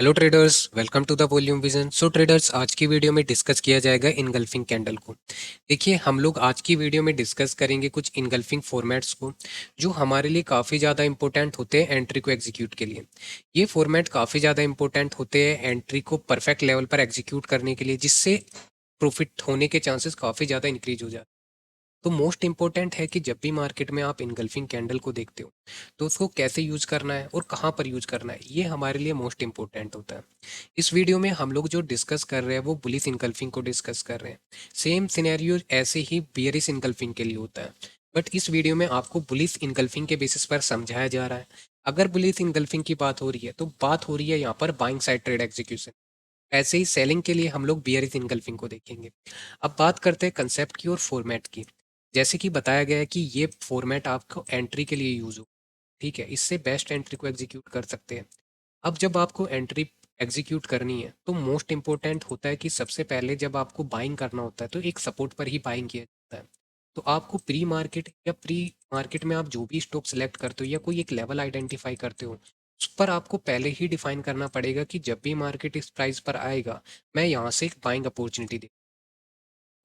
Hello traders, welcome to the volume vision. So traders, आज की video में discuss किया जाएगा इनगल्फिंग कैंडल को। देखिए, हम लोग आज की वीडियो में डिस्कस करेंगे कुछ इनगल्फिंग फॉर्मेट्स को जो हमारे लिए काफ़ी ज़्यादा इंपॉर्टेंट होते हैं एंट्री को एग्जीक्यूट के लिए। ये फॉर्मेट काफ़ी ज़्यादा इंपॉर्टेंट होते हैं एंट्री को परफेक्ट लेवल पर एग्जीक्यूट करने के लिए, जिससे प्रॉफिट होने के चांसेस काफ़ी ज़्यादा इंक्रीज हो जाते हैं। तो मोस्ट इंपॉर्टेंट है कि जब भी मार्केट में आप इनगल्फिंग कैंडल को देखते हो तो उसको कैसे यूज करना है और कहाँ पर यूज करना है, ये हमारे लिए मोस्ट इंपॉर्टेंट होता है। इस वीडियो में हम लोग जो डिस्कस कर रहे हैं वो बुलिश इनगल्फिंग को डिस्कस कर रहे हैं। सेम सिनेरियो ऐसे ही बियरिश इनगल्फिंग के लिए होता है, बट इस वीडियो में आपको बुलिश इनगल्फिंग के बेसिस पर समझाया जा रहा है। अगर बुलिश इनगल्फिंग की बात हो रही है तो बात हो रही है यहाँ पर बाइंग साइड ट्रेड एग्जीक्यूशन। ऐसे ही सेलिंग के लिए हम लोग बियरिश इनगल्फिंग को देखेंगे। अब बात करते हैं कंसेप्ट की और फॉर्मेट की। जैसे कि बताया गया है कि ये फॉर्मेट आपको एंट्री के लिए यूज हो, ठीक है, इससे बेस्ट एंट्री को एग्जीक्यूट कर सकते हैं। अब जब आपको एंट्री एग्जीक्यूट करनी है तो मोस्ट इंपॉर्टेंट होता है कि सबसे पहले जब आपको बाइंग करना होता है तो एक सपोर्ट पर ही बाइंग किया जाता है। तो आपको प्री मार्केट या प्री मार्केट में आप जो भी स्टॉक सेलेक्ट करते हो या कोई एक लेवल आइडेंटिफाई करते हो, उस पर आपको पहले ही डिफाइन करना पड़ेगा कि जब भी मार्केट इस प्राइस पर आएगा, मैं यहाँ से एक बाइंग अपॉर्चुनिटी दे।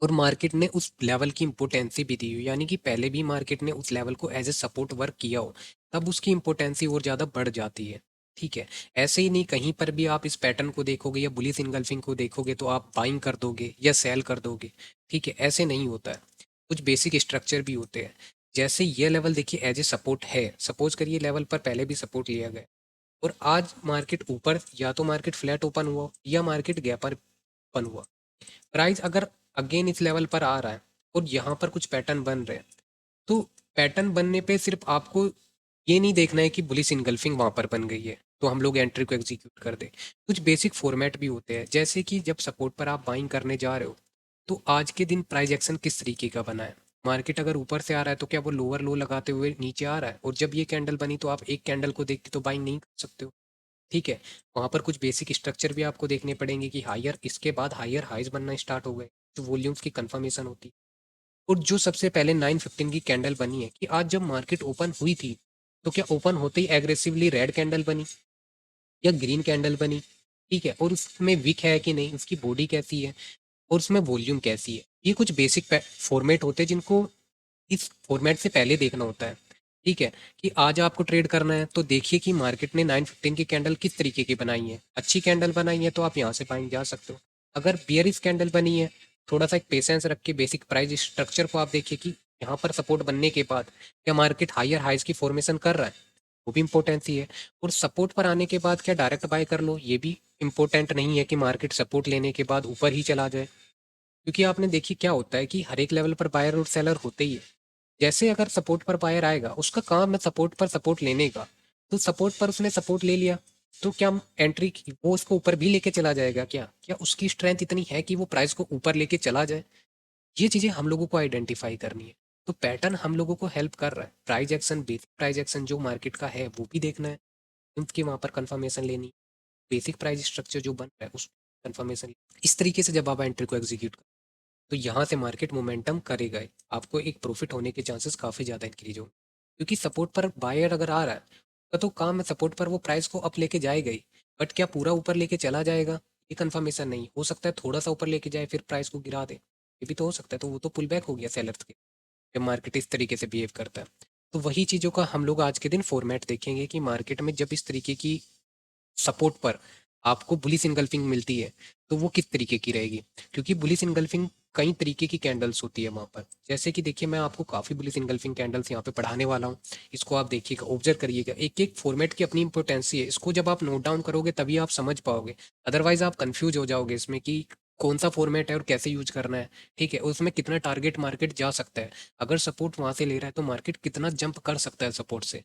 और मार्केट ने उस लेवल की इम्पोर्टेंसी भी दी हो, यानी कि पहले भी मार्केट ने उस लेवल को एज ए सपोर्ट वर्क किया हो, तब उसकी इम्पोर्टेंसी और ज़्यादा बढ़ जाती है। ठीक है। ऐसे ही नहीं, कहीं पर भी आप इस पैटर्न को देखोगे या बुलिश इनगल्फिंग को देखोगे तो आप बाइंग कर दोगे या सेल कर दोगे। ठीक है, ऐसे नहीं होता है। कुछ बेसिक स्ट्रक्चर भी होते हैं। जैसे ये लेवल देखिए एज ए सपोर्ट है, सपोज करिए लेवल पर पहले भी सपोर्ट लिया गया और आज मार्केट ऊपर, या तो मार्केट फ्लैट ओपन हुआ या मार्केट गैप पर ओपन हुआ। प्राइस अगर अगेन इस लेवल पर आ रहा है और यहाँ पर कुछ पैटर्न बन रहे हैं, तो पैटर्न बनने पे सिर्फ आपको ये नहीं देखना है कि बुलिश इनगल्फिंग वहाँ पर बन गई है तो हम लोग एंट्री को एग्जीक्यूट कर दें। कुछ बेसिक फॉर्मेट भी होते हैं, जैसे कि जब सपोर्ट पर आप बाइंग करने जा रहे हो तो आज के दिन प्राइस एक्शन किस तरीके का बना है। मार्केट अगर ऊपर से आ रहा है तो क्या वो लोअर लो लगाते हुए नीचे आ रहा है, और जब ये कैंडल बनी तो आप एक कैंडल को देख के तो बाइंग नहीं कर सकते हो। ठीक है। वहाँ पर कुछ बेसिक स्ट्रक्चर भी आपको देखने पड़ेंगे कि हायर, इसके बाद हायर हाइज बनना स्टार्ट हो गए, जो वॉल्यूम्स की कंफर्मेशन होती है। और जो सबसे पहले 9:15 की कैंडल बनी है कि आज जब मार्केट ओपन हुई थी तो क्या ओपन होते ही एग्रेसिवली रेड कैंडल बनी या ग्रीन कैंडल बनी। ठीक है, और उसमें विक है कि नहीं, उसकी बॉडी कैसी है और उसमें वॉल्यूम कैसी है। ये कुछ बेसिक फॉर्मेट होते हैं जिनको इस फॉर्मेट से पहले देखना होता है। ठीक है। कि आज आपको ट्रेड करना है तो देखिए कि मार्केट ने 9:15 की कैंडल किस तरीके की बनाई है। अच्छी कैंडल बनाई है तो आप यहाँ से बाइंग जा सकते हो। अगर बियरिश कैंडल बनी है, थोड़ा सा एक पेशेंस रख के बेसिक प्राइस स्ट्रक्चर को आप देखिए कि यहाँ पर सपोर्ट बनने के बाद क्या मार्केट हायर हाइज की फॉर्मेशन कर रहा है, वो भी इंपॉर्टेंट ही है। और सपोर्ट पर आने के बाद क्या डायरेक्ट बाय कर लो, ये भी इंपॉर्टेंट नहीं है कि मार्केट सपोर्ट लेने के बाद ऊपर ही चला जाए। क्योंकि आपने देखिए क्या होता है कि हर एक लेवल पर बायर और सेलर होते ही है। जैसे अगर सपोर्ट पर बायर आएगा, उसका काम है सपोर्ट पर सपोर्ट लेने का, तो सपोर्ट पर उसने सपोर्ट ले लिया तो क्या एंट्री की वो उसको ऊपर भी लेके चला जाएगा, क्या क्या उसकी स्ट्रेंथ इतनी है कि वो प्राइस को ऊपर लेके चला जाए। ये चीजें हम लोगों को आइडेंटिफाई करनी है। तो पैटर्न हम लोगों को हेल्प कर रहा है, price action, basic price action जो मार्केट का है वो भी देखना है, उसकी वहां पर कंफर्मेशन लेनी, बेसिक प्राइस स्ट्रक्चर जो बन रहा है उस कंफर्मेशन। इस तरीके से जब आप एंट्री को एग्जीक्यूट कर तो यहाँ से मार्केट मोमेंटम करेगा ही। आपको एक प्रॉफिट होने के चांसेस काफ़ी ज़्यादा इंक्रीज होंगे, क्योंकि सपोर्ट पर बायर अगर आ रहा है तो काम है सपोर्ट पर वो प्राइस को अप लेके जाएगा ही। बट क्या पूरा ऊपर लेके चला जाएगा, ये कंफर्मेशन नहीं हो सकता है। थोड़ा सा ऊपर लेके जाए फिर प्राइस को गिरा दे, ये भी तो हो सकता है। तो वो तो पुल बैक हो गया सेलर्स के, जब मार्केट इस तरीके से बिहेव करता है। तो वही चीज़ों का हम लोग आज के दिन फॉर्मेट देखेंगे कि मार्केट में जब इस तरीके की सपोर्ट पर आपको बुलिश इनगल्फिंग मिलती है तो वो किस तरीके की रहेगी। क्योंकि बुलिश इनगल्फिंग कई तरीके की कैंडल्स होती है वहाँ पर। जैसे कि देखिए, मैं आपको काफ़ी बुलिश इनगल्फिंग कैंडल्स यहाँ पे पढ़ाने वाला हूँ। इसको आप देखिएगा, ऑब्जर्व करिएगा, एक एक फॉर्मेट की अपनी इंपॉर्टेंसी है। इसको जब आप नोट डाउन करोगे तभी आप समझ पाओगे, अदरवाइज आप कंफ्यूज हो जाओगे इसमें कि कौन सा फॉर्मेट है और कैसे यूज करना है। ठीक है, उसमें कितना टारगेट मार्केट जा सकता है, अगर सपोर्ट वहां से ले रहा है तो मार्केट कितना जंप कर सकता है सपोर्ट से,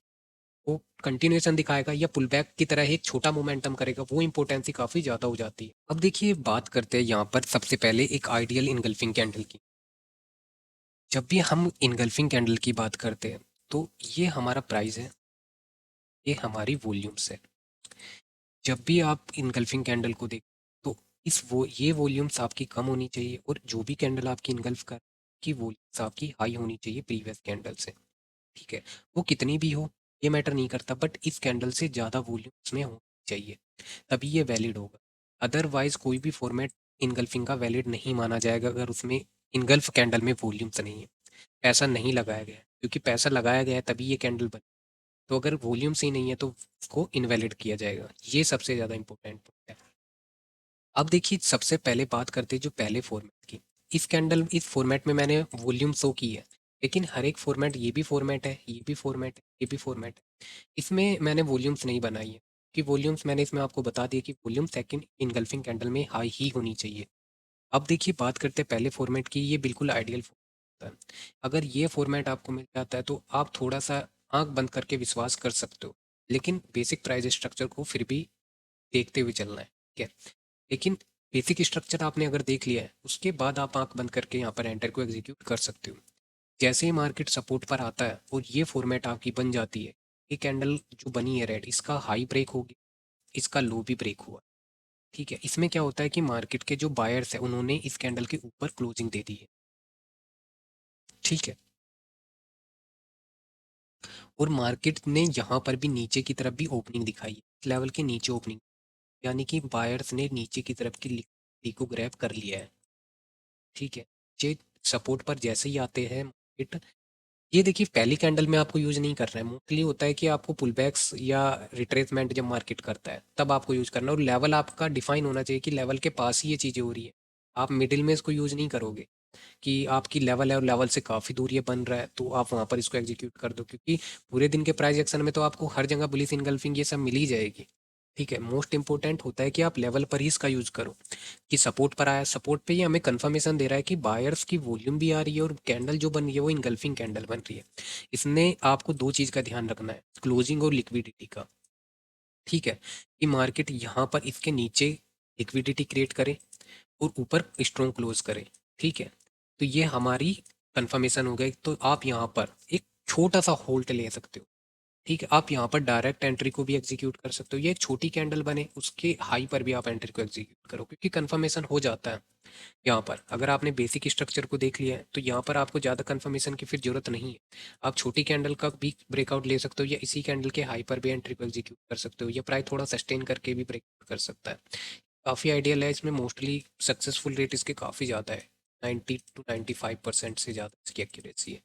वो कंटिन्यूएशन दिखाएगा या पुल बैक की तरह एक छोटा मोमेंटम करेगा, वो इंपॉर्टेंसी काफ़ी ज़्यादा हो जाती है। अब देखिए, बात करते हैं यहाँ पर सबसे पहले एक आइडियल इनगल्फिंग कैंडल की। जब भी हम इनगल्फिंग कैंडल की बात करते हैं तो ये हमारा प्राइस है, ये हमारी वॉल्यूम्स है। जब भी आप इनगल्फिंग कैंडल को देख तो ये वॉल्यूम्स आपकी कम होनी चाहिए और जो भी कैंडल आपकी इनगल्फ कर की वॉल्यूम्स आपकी हाई होनी चाहिए प्रीवियस कैंडल से। ठीक है। वो कितनी भी हो ये मैटर नहीं करता, बट इस कैंडल से ज़्यादा वॉल्यूम उसमें हो, चाहिए, तभी ये वैलिड होगा। अदरवाइज कोई भी फॉर्मेट इनगल्फिंग का वैलिड नहीं माना जाएगा अगर उसमें इनगल्फ कैंडल में वॉल्यूम्स नहीं है, पैसा नहीं लगाया गया है, क्योंकि पैसा लगाया गया है तभी ये कैंडल बनी। तो अगर वॉल्यूम्स ही नहीं है तो उसको इनवैलिड किया जाएगा। ये सबसे ज़्यादा इंपॉर्टेंट पॉइंट है। अब देखिए सबसे पहले बात करते हैं जो पहले फॉर्मेट की। इस फॉर्मेट में मैंने वॉल्यूम शो की है, लेकिन हर एक फॉर्मेट, ये भी फॉर्मेट है, ये भी फॉर्मेट है, ये भी फॉर्मेट है, इसमें मैंने वॉल्यूम्स नहीं बनाई है कि वॉल्यूम्स मैंने इसमें आपको बता दिया कि वॉल्यूम सेकंड इनगल्फिंग कैंडल में हाई ही होनी चाहिए। अब देखिए बात करते हैं पहले फॉर्मेट की। ये बिल्कुल आइडियल होता है। अगर ये फॉर्मेट आपको मिल जाता है तो आप थोड़ा सा आंख बंद करके विश्वास कर सकते हो, लेकिन बेसिक प्राइस स्ट्रक्चर को फिर भी देखते हुए चलना है, ठीक है। लेकिन बेसिक स्ट्रक्चर आपने अगर देख लिया है, उसके बाद आप आंख बंद करके यहाँ पर एंटर को एग्जीक्यूट कर सकते हो। जैसे ही मार्केट सपोर्ट पर आता है और ये फॉर्मेट आपकी बन जाती है, ये कैंडल जो बनी है रेड, इसका हाई ब्रेक होगी, इसका लो भी ब्रेक हुआ, ठीक है। इसमें क्या होता है कि मार्केट के जो बायर्स है उन्होंने इस कैंडल के ऊपर क्लोजिंग दे दी है, ठीक है। और मार्केट ने यहाँ पर भी नीचे की तरफ भी ओपनिंग दिखाई है, लेवल के नीचे ओपनिंग, यानी कि बायर्स ने नीचे की तरफ की लिक्विडिटी को ग्रैब कर लिया है, ठीक है। ये सपोर्ट पर जैसे ही आते हैं मार्केट, ये देखिए पहली कैंडल में आपको यूज नहीं करना है। मोस्टली होता है कि आपको पुल बैक्स या रिट्रेसमेंट जब मार्केट करता है तब आपको यूज करना है, और लेवल आपका डिफाइन होना चाहिए कि लेवल के पास ही ये चीज़ें हो रही है। आप मिडिल में इसको यूज नहीं करोगे कि आपकी लेवल है और लेवल से काफ़ी दूर ये बन रहा है तो आप वहाँ पर इसको एग्जीक्यूट कर दो, क्योंकि पूरे दिन के प्राइस एक्शन में तो आपको हर जगह बुलिश इनगल्फिंग ये सब मिल ही जाएगी, ठीक है। मोस्ट इंपॉर्टेंट होता है कि आप लेवल पर ही इसका यूज करो, कि सपोर्ट पर आया, सपोर्ट पे ये हमें कंफर्मेशन दे रहा है कि बायर्स की वॉल्यूम भी आ रही है और कैंडल जो बन रही है वो इनगल्फिंग कैंडल बन रही है। इसने आपको दो चीज़ का ध्यान रखना है, क्लोजिंग और लिक्विडिटी का, ठीक है। कि मार्केट यहाँ पर इसके नीचे लिक्विडिटी क्रिएट करे और ऊपर स्ट्रॉन्ग क्लोज करे, ठीक है। तो ये हमारी कंफर्मेशन हो गई, तो आप यहाँ पर एक छोटा सा होल्ड ले सकते हो, ठीक है। आप यहाँ पर डायरेक्ट एंट्री को भी एग्जीक्यूट कर सकते हो, ये एक छोटी कैंडल बने उसके हाई पर भी आप एंट्री को एग्जीक्यूट करो, क्योंकि कंफर्मेशन हो जाता है। यहाँ पर अगर आपने बेसिक स्ट्रक्चर को देख लिया है तो यहाँ पर आपको ज़्यादा कंफर्मेशन की फिर जरूरत नहीं है। आप छोटी कैंडल का भी ब्रेकआउट ले सकते हो, या इसी कैंडल के हाई पर भी एंट्री को एग्जीक्यूट कर सकते हो, या प्राइस थोड़ा सस्टेन करके भी ब्रेकआउट कर सकता है। काफ़ी आइडियल है, इसमें मोस्टली सक्सेसफुल रेट इसके काफ़ी ज़्यादा है, 90 to 95% से ज़्यादा इसकी एक्यूरेसी है।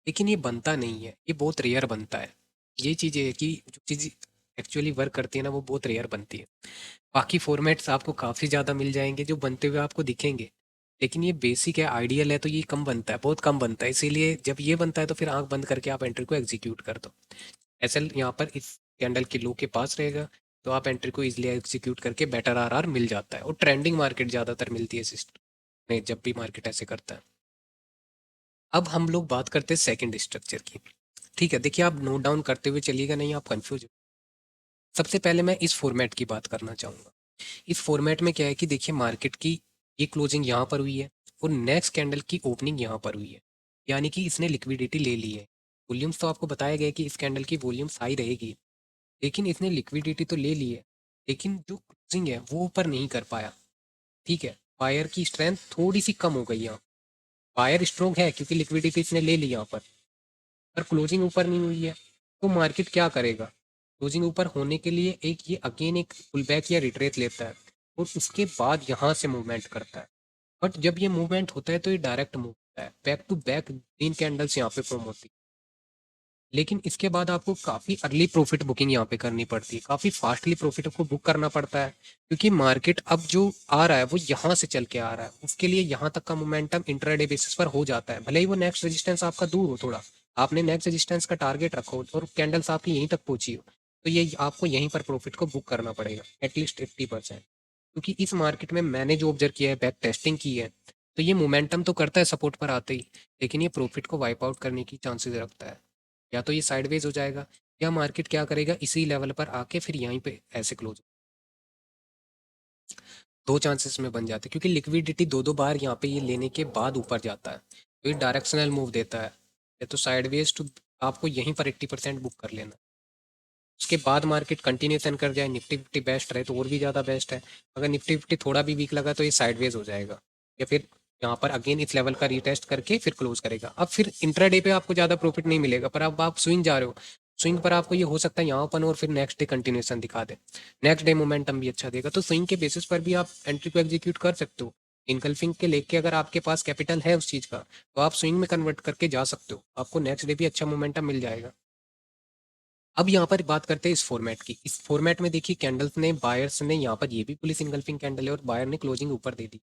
लेकिन ये बनता नहीं है, ये बहुत रेयर बनता है। ये चीज़ है कि जो चीज़ एक्चुअली वर्क करती है ना वो बहुत रेयर बनती है। बाकी फॉर्मेट्स आपको काफ़ी ज़्यादा मिल जाएंगे जो बनते हुए आपको दिखेंगे, लेकिन ये बेसिक है, आइडियल है, तो ये कम बनता है, बहुत कम बनता है। इसीलिए जब ये बनता है तो फिर आंख बंद करके आप एंट्री को एग्जीक्यूट कर दो। एसएल यहाँ पर इस कैंडल के लो के पास रहेगा, तो आप एंट्री को इजीली एग्जीक्यूट करके बेटर आरआर मिल जाता है, और ट्रेंडिंग मार्केट ज़्यादातर मिलती है सिस्टम में जब भी मार्केट ऐसे करता है। अब हम लोग बात करते हैं सेकंड स्ट्रक्चर की, ठीक है। देखिए आप नोट डाउन करते हुए चलिएगा, नहीं आप कंफ्यूज। सबसे पहले मैं इस फॉर्मेट की बात करना चाहूँगा। इस फॉर्मेट में क्या है कि देखिए मार्केट की ये क्लोजिंग यहाँ पर हुई है और नेक्स्ट कैंडल की ओपनिंग यहाँ पर हुई है, यानी कि इसने लिक्विडिटी ले ली है। वॉल्यूम्स तो आपको बताया गया है कि इस कैंडल की वॉल्यूम्स हाई रहेगी, लेकिन इसने लिक्विडिटी तो ले ली है, लेकिन जो क्लोजिंग है वो ऊपर नहीं कर पाया, ठीक है। बायर की स्ट्रेंथ थोड़ी सी कम हो गई यहाँ। बायर स्ट्रोंग है क्योंकि लिक्विडिटी इसने ले ली यहाँ पर क्लोजिंग ऊपर नहीं हुई है। तो मार्केट क्या करेगा, क्लोजिंग ऊपर होने के लिए एक ये अगेन एक पुल बैक या रिट्रेस लेता है और उसके बाद यहाँ से मूवमेंट करता है। बट जब ये मूवमेंट होता है तो ये डायरेक्ट मूव होता है, बैक टू बैक तीन कैंडल्स यहाँ पे फॉर्म होती है। लेकिन इसके बाद आपको काफ़ी अर्ली प्रॉफिट बुकिंग यहाँ पे करनी पड़ती है, काफ़ी फास्टली प्रॉफिट को बुक करना पड़ता है, क्योंकि मार्केट अब जो आ रहा है वो यहाँ से चल के आ रहा है। उसके लिए यहाँ तक का मोमेंटम इंट्राडे बेसिस पर हो जाता है, भले ही वो नेक्स्ट रेजिस्टेंस आपका दूर हो थोड़ा, आपने नेक्स्ट रेजिस्टेंस का टारगेट रखो और कैंडल्स आपकी यहीं तक पहुंची हो, तो ये आपको यहीं पर प्रॉफिट को बुक करना पड़ेगा एटलीस्ट 50%। क्योंकि इस मार्केट में मैंने जो ऑब्जर्व किया है, बैक टेस्टिंग की है, तो ये मोमेंटम तो करता है सपोर्ट पर आते ही, लेकिन ये प्रॉफिट को वाइप आउट करने की चांसेस रखता है। या तो ये साइडवेज हो जाएगा, या मार्केट क्या करेगा इसी लेवल पर आके फिर यहीं पे ऐसे क्लोज। दो चांसेस में बन जाते हैं, क्योंकि लिक्विडिटी दो दो बार यहाँ पे ये लेने के बाद ऊपर जाता है, तो ये डायरेक्शनल मूव देता है। या तो साइडवेज टू आपको यहीं पर 80% बुक कर लेना, उसके बाद मार्केट कंटिन्यूशन कर जाए, निफ्टी फिफ्टी बेस्ट रहे तो और भी ज़्यादा बेस्ट है। अगर निफ्टी फिफ्टी थोड़ा भी वीक लगा तो ये साइडवेज हो जाएगा, या फिर यहाँ पर अगेन इस लेवल का रीटेस्ट करके फिर क्लोज करेगा। अब फिर इंट्राडे पे आपको ज़्यादा प्रॉफिट नहीं मिलेगा, पर अब आप स्विंग जा रहे हो, स्विंग पर आपको ये हो सकता है यहाँ ओपन और फिर नेक्स्ट डे कंटिन्यूएशन दिखा दे, नेक्स्ट डे मोमेंटम भी अच्छा देगा, तो स्विंग के बेसिस पर भी आप एंट्री को एग्जीक्यूट कर सकते हो। इनकल्फिंग के लेके अगर आपके पास कैपिटल है उस चीज़ का, तो आप स्विंग में कन्वर्ट करके जा सकते हो, आपको नेक्स्ट डे भी अच्छा मोमेंटम मिल जाएगा। अब यहाँ पर बात करते हैं इस फॉर्मेट की। इस फॉर्मेट में देखिए कैंडल्स ने, बायर्स ने यहाँ पर ये भी पुलिस इनगल्फिंग कैंडल है और बायर ने क्लोजिंग ऊपर दे दी,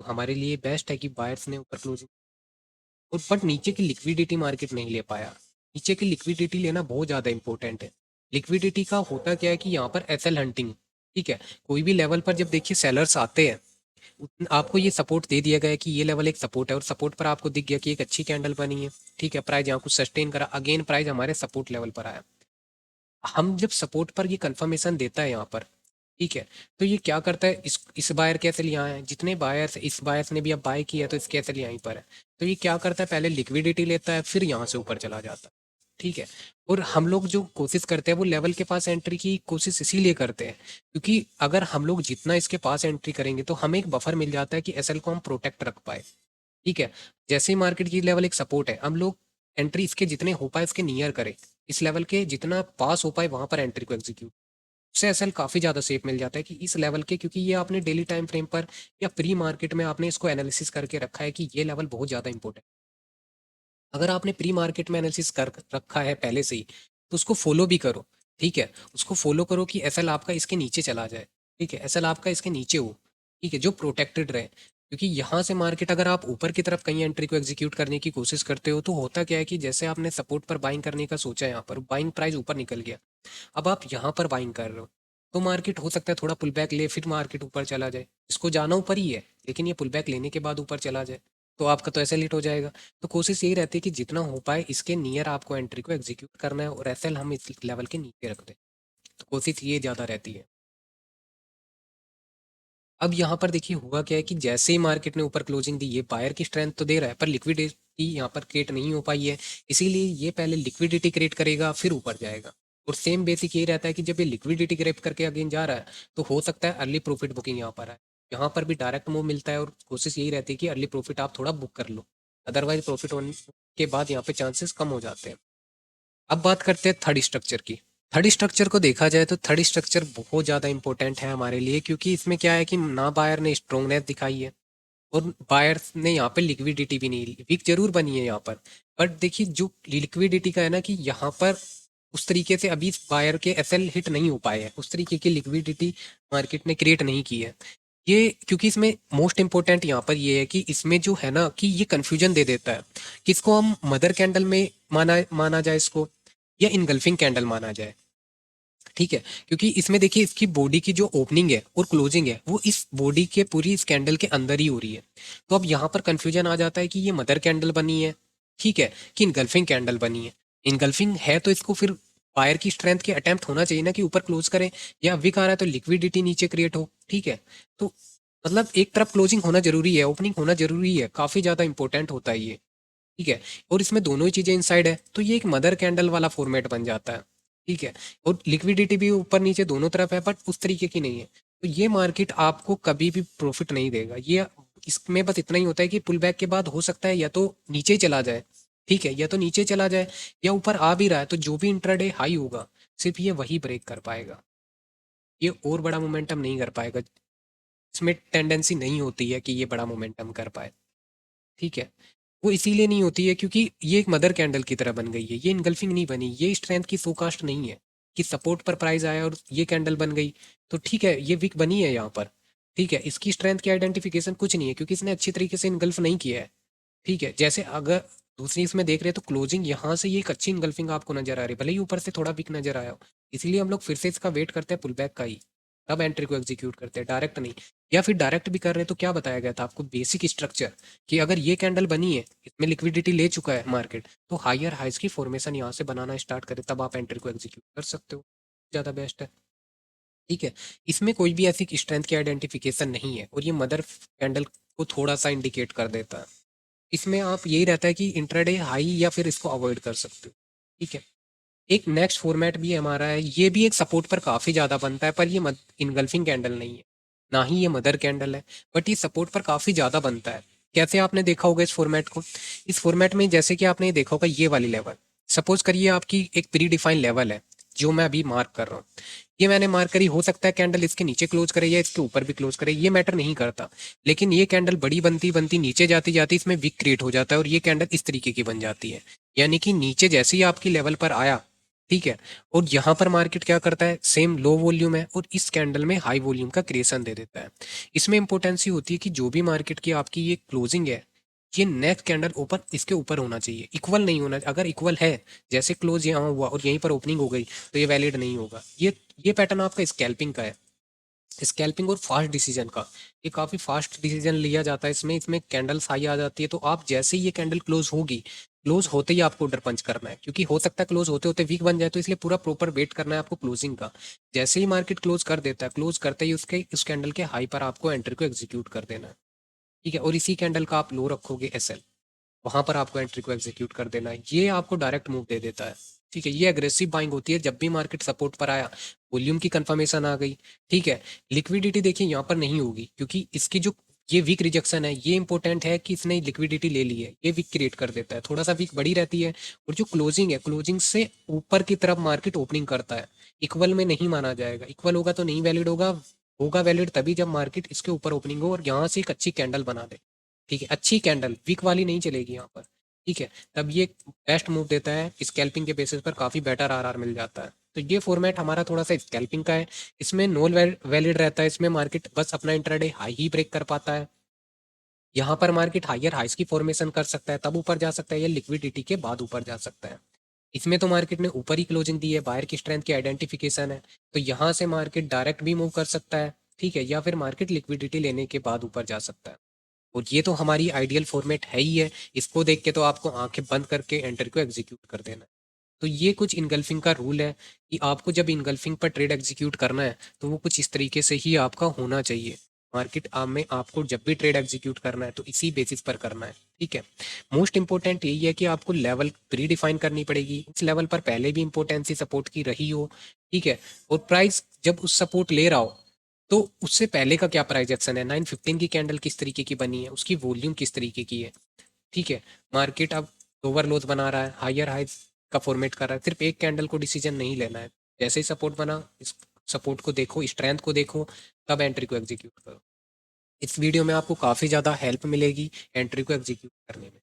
तो हमारे लिए बेस्ट है कि बायर्स ने ऊपर क्लोजिंग, और बट नीचे की लिक्विडिटी मार्केट नहीं ले पाया। नीचे की लिक्विडिटी लेना बहुत ज़्यादा इंपॉर्टेंट है। लिक्विडिटी का होता क्या है कि यहाँ पर एसएल हंटिंग, ठीक है, कोई भी लेवल पर जब देखिए सेलर्स आते हैं, आपको ये सपोर्ट दे दिया गया है कि ये लेवल एक सपोर्ट है, और सपोर्ट पर आपको दिख गया कि एक अच्छी कैंडल बनी है, ठीक है, प्राइस यहाँ कुछ सस्टेन करा, अगेन प्राइस हमारे सपोर्ट लेवल पर आया। हम जब सपोर्ट पर ये कंफर्मेशन देता है यहाँ पर, ठीक है, तो ये क्या करता है, इस बायर के एसएल यहाँ है, जितने बायर्स, इस बायर्स ने भी अब बाय किया तो इसके एसएल यहीं पर है, तो ये क्या करता है, पहले लिक्विडिटी लेता है फिर यहाँ से ऊपर चला जाता है, ठीक है। और हम लोग जो कोशिश करते हैं वो लेवल के पास एंट्री की कोशिश इसीलिए करते हैं क्योंकि अगर हम लोग जितना इसके पास एंट्री करेंगे तो हमें एक बफर मिल जाता है कि एसएल को हम प्रोटेक्ट रख पाए, ठीक है। जैसे ही मार्केट की लेवल एक सपोर्ट है, हम लोग एंट्री इसके जितने हो पाए इसके नियर करें, इस लेवल के जितना पास हो पाए वहां पर एंट्री को एग्जीक्यूट, उससे एसएल काफ़ी ज़्यादा सेफ मिल जाता है कि इस लेवल के, क्योंकि ये आपने डेली टाइम फ्रेम पर या प्री मार्केट में आपने इसको एनालिसिस करके रखा है कि ये लेवल बहुत ज़्यादा इंपॉर्टेंट। अगर आपने प्री मार्केट में एनालिसिस कर रखा है पहले से ही, तो उसको फॉलो भी करो, ठीक है, उसको फॉलो करो कि एसएल आपका इसके नीचे चला जाए, ठीक है, एसएल आपका इसके नीचे हो, ठीक है, जो प्रोटेक्टेड रहे, क्योंकि यहाँ से मार्केट अगर आप ऊपर की तरफ कहीं एंट्री को एग्जीक्यूट करने की कोशिश करते हो तो होता क्या है कि जैसे आपने सपोर्ट पर बाइंग करने का सोचा है, यहाँ पर बाइंग प्राइस ऊपर निकल गया, अब आप यहाँ पर बाइंग कर रहे हो, तो मार्केट हो सकता है थोड़ा पुल बैक ले, फिर मार्केट ऊपर चला जाए, इसको जाना ऊपर ही है, लेकिन ये पुल बैक लेने के बाद ऊपर चला जाए, तो आपका तो ऐसे लेट हो जाएगा। तो कोशिश यही रहती है कि जितना हो पाए इसके नियर आपको एंट्री को एग्जीक्यूट करना है और एसएल हम इस लेवल के नीचे रख दें, तो कोशिश ये ज़्यादा रहती है। अब यहाँ पर देखिए हुआ क्या है कि जैसे ही मार्केट ने ऊपर क्लोजिंग दी, ये बायर की स्ट्रेंथ तो दे रहा है पर लिक्विडिटी यहाँ पर क्रिएट नहीं हो पाई है, इसीलिए ये पहले लिक्विडिटी क्रिएट करेगा फिर ऊपर जाएगा। और सेम बेसिक ये रहता है कि जब ये लिक्विडिटी क्रिएट करके अगेन जा रहा है तो हो सकता है अर्ली प्रॉफिट बुकिंग यहाँ पर है, यहाँ पर भी डायरेक्ट मूव मिलता है और कोशिश यही रहती है कि अर्ली प्रॉफिट आप थोड़ा बुक कर लो, अदरवाइज प्रॉफिट होने के बाद यहाँ पे चांसेस कम हो जाते हैं। अब बात करते हैं थर्ड स्ट्रक्चर की। थर्ड स्ट्रक्चर को देखा जाए तो थर्ड स्ट्रक्चर बहुत ज़्यादा इंपॉर्टेंट है हमारे लिए, क्योंकि इसमें क्या है कि ना बायर ने स्ट्रोंगनेस दिखाई है और बायर ने यहाँ पे लिक्विडिटी भी नहीं ली, वीक जरूर बनी है यहाँ पर, बट देखिए जो लिक्विडिटी का है ना कि यहाँ पर उस तरीके से अभी बायर के एसएल हिट नहीं हो पाए हैं, उस तरीके की लिक्विडिटी मार्केट ने क्रिएट नहीं की है। ये क्योंकि इसमें मोस्ट इंपॉर्टेंट यहाँ पर ये है कि इसमें जो है ना कि ये कंफ्यूजन दे देता है कि इसको हम मदर कैंडल में माना माना जाए इसको, या इनगल्फिंग कैंडल माना जाए, ठीक है, क्योंकि इसमें देखिए इसकी बॉडी की जो ओपनिंग है और क्लोजिंग है वो इस बॉडी के पूरी इस कैंडल के अंदर ही हो रही है, तो अब यहाँ पर कंफ्यूजन आ जाता है कि ये मदर कैंडल बनी है, ठीक है, कि इनगल्फिंग कैंडल बनी है। इनगल्फिंग है तो इसको फिर बायर की स्ट्रेंथ के अटेम्प्ट होना चाहिए ना कि ऊपर क्लोज करें, या विक आ रहा है तो लिक्विडिटी नीचे क्रिएट हो, ठीक है, तो मतलब एक तरफ क्लोजिंग होना जरूरी है, ओपनिंग होना जरूरी है, काफी ज्यादा इंपॉर्टेंट होता है ये, ठीक है, और इसमें दोनों ही चीजें इनसाइड है तो ये एक मदर कैंडल वाला फॉर्मेट बन जाता है, ठीक है, और लिक्विडिटी भी ऊपर नीचे दोनों तरफ है बट उस तरीके की नहीं है, तो ये मार्केट आपको कभी भी प्रॉफिट नहीं देगा। ये इसमें बस इतना ही होता है कि पुल बैक के बाद हो सकता है या तो नीचे ही चला जाए, ठीक है, या तो नीचे चला जाए या ऊपर आ भी रहा है तो जो भी इंट्राडे हाई होगा सिर्फ ये वही ब्रेक कर पाएगा, ये और बड़ा मोमेंटम नहीं कर पाएगा, इसमें टेंडेंसी नहीं होती है कि ये बड़ा मोमेंटम कर पाए, ठीक है। वो इसीलिए नहीं होती है क्योंकि ये एक मदर कैंडल की तरह बन गई है, ये इनगल्फिंग नहीं बनी, ये स्ट्रेंथ की फोकास्ट नहीं है कि सपोर्ट पर प्राइस आया और ये कैंडल बन गई, तो ठीक है ये वीक बनी है यहाँ पर, ठीक है, इसकी स्ट्रेंथ की आइडेंटिफिकेशन कुछ नहीं है क्योंकि इसने अच्छी तरीके से इनगल्फ नहीं किया है, ठीक है। जैसे अगर दूसरी इसमें देख रहे हैं तो क्लोजिंग यहाँ से ये एक अच्छी इनगल्फिंग आपको नजर आ रही है, भले ही ऊपर से थोड़ा वीक नजर आया हो, इसीलिए हम लोग फिर से इसका वेट करते हैं पुल बैक का ही, तब एंट्री को एग्जीक्यूट करते हैं, डायरेक्ट नहीं। या फिर डायरेक्ट भी कर रहे हैं तो क्या बताया गया था आपको, बेसिक स्ट्रक्चर, कि अगर ये कैंडल बनी है, इसमें लिक्विडिटी ले चुका है मार्केट, तो हायर हाइज की फॉर्मेशन यहाँ से बनाना स्टार्ट करे तब आप एंट्री को एग्जीक्यूट कर सकते हो, ज़्यादा बेस्ट है, ठीक है। इसमें कोई भी ऐसी स्ट्रेंथ की आइडेंटिफिकेशन नहीं है और ये मदर कैंडल को थोड़ा सा इंडिकेट कर देता है, इसमें आप यही रहता है कि इंट्राडे हाई या फिर इसको अवॉइड कर सकते हो, ठीक है। एक नेक्स्ट फॉर्मेट भी हमारा है, ये भी एक सपोर्ट पर काफ़ी ज़्यादा बनता है पर ये इनगल्फिंग कैंडल नहीं है, ना ही ये मदर कैंडल है, बट ये सपोर्ट पर काफ़ी ज़्यादा बनता है। कैसे आपने देखा होगा इस फॉर्मेट को, इस फॉर्मेट में जैसे कि आपने देखा होगा ये वाली लेवल, सपोज करिए आपकी एक प्री डिफाइंड लेवल है जो मैं अभी मार्क कर रहा हूँ, ये मैंने मार्क करी, हो सकता है कैंडल इसके नीचे क्लोज करे या इसके ऊपर भी क्लोज करे, ये मैटर नहीं करता। लेकिन ये कैंडल बड़ी बनती बनती नीचे जाती जाती इसमें विक क्रिएट हो जाता है और ये कैंडल इस तरीके की बन जाती है। यानी कि नीचे जैसे ही आपकी लेवल पर आया, ठीक है, और यहाँ पर मार्केट क्या करता है, सेम लो वॉल्यूम है और इस कैंडल में हाई वॉल्यूम का क्रिएशन दे देता है। इसमें इंपॉर्टेंसी होती है कि जो भी मार्केट की आपकी ये क्लोजिंग है, ये नेक्स्ट कैंडल ऊपर इसके ऊपर होना चाहिए, इक्वल नहीं होना। अगर इक्वल है, जैसे क्लोज यहाँ हुआ और यहीं पर ओपनिंग हो गई, तो ये वैलिड नहीं होगा। ये पैटर्न आपका स्कैल्पिंग का है, स्कैल्पिंग और फास्ट डिसीजन का। ये काफ़ी फास्ट डिसीजन लिया जाता है इसमें, कैंडल्स हाई आ जाती है तो आप जैसे ही ये कैंडल क्लोज होगी, क्लोज होते ही आपको ऑर्डर पंच करना है, क्योंकि हो सकता है क्लोज होते होते वीक बन जाए, तो इसलिए पूरा प्रॉपर वेट करना है आपको क्लोजिंग का। जैसे ही मार्केट क्लोज कर देता है, क्लोज करते ही उसके उस कैंडल के हाई पर आपको एंट्री को एग्जीक्यूट कर देना है, ठीक है, और इसी कैंडल का आप लो रखोगे एसएल, वहां पर आपको एंट्री को एग्जीक्यूट कर देना है। ये आपको डायरेक्ट मूव दे देता है, ठीक है। ये एग्रेसिव बाइंग होती है जब भी मार्केट सपोर्ट पर आया, वॉल्यूम की कंफर्मेशन आ गई, ठीक है। लिक्विडिटी देखिए यहाँ पर नहीं होगी, क्योंकि इसकी जो ये वीक रिजेक्शन है, ये इंपॉर्टेंट है कि इसने लिक्विडिटी ले ली है, ये वीक क्रिएट कर देता है, थोड़ा सा वीक बड़ी रहती है। और जो क्लोजिंग है, क्लोजिंग से ऊपर की तरफ मार्केट ओपनिंग करता है, इक्वल में नहीं माना जाएगा, इक्वल होगा तो नहीं वैलिड होगा। होगा वैलिड तभी जब मार्केट इसके ऊपर ओपनिंग हो और यहाँ से एक अच्छी कैंडल बना दे, ठीक है, अच्छी कैंडल, वीक वाली नहीं चलेगी यहाँ पर, ठीक है। तब ये बेस्ट मूव देता है, स्कैल्पिंग के बेसिस पर काफ़ी बेटर आरआर मिल जाता है। तो ये फॉर्मेट हमारा थोड़ा सा स्कैल्पिंग का है, इसमें नॉन वैलिड रहता है, इसमें मार्केट बस अपना इंट्राडे हाई ही ब्रेक कर पाता है। यहाँ पर मार्केट हायर हाइस की फॉर्मेशन कर सकता है, तब ऊपर जा सकता है, या लिक्विडिटी के बाद ऊपर जा सकता है। इसमें तो मार्केट ने ऊपर ही क्लोजिंग दी है, बायर की स्ट्रेंथ की आइडेंटिफिकेशन है, तो यहाँ से मार्केट डायरेक्ट भी मूव कर सकता है, ठीक है, या फिर मार्केट लिक्विडिटी लेने के बाद ऊपर जा सकता है। और ये तो हमारी आइडियल फॉर्मेट है ही है, इसको देख के तो आपको आंखें बंद करके एंटर को एग्जीक्यूट कर देना है। तो ये कुछ इनगल्फिंग का रूल है कि आपको जब इनगल्फिंग पर ट्रेड एग्जीक्यूट करना है तो वो कुछ इस तरीके से ही आपका होना चाहिए। मार्केट आम में आपको जब भी ट्रेड एग्जीक्यूट करना है तो इसी बेसिस पर करना है, ठीक है। मोस्ट इंपॉर्टेंट यही है कि आपको लेवल प्री डिफाइन करनी पड़ेगी, इस लेवल पर पहले भी इंपॉर्टेंसी सपोर्ट की रही हो, ठीक है। और प्राइस जब उस सपोर्ट ले रहा हो, तो उससे पहले का क्या प्राइस एक्शन है, 915 की कैंडल किस तरीके की बनी है, उसकी वॉल्यूम किस तरीके की है, ठीक है। मार्केट अब लोअर लोज बना रहा है, हायर हाइज का फॉर्मेट कर रहा है, सिर्फ एक कैंडल को डिसीजन नहीं लेना है। जैसे ही सपोर्ट बना, इस सपोर्ट को देखो, स्ट्रेंथ को देखो, तब एंट्री को एग्जीक्यूट करो। इस वीडियो में आपको काफ़ी ज़्यादा हेल्प मिलेगी एंट्री को एग्जीक्यूट करने में।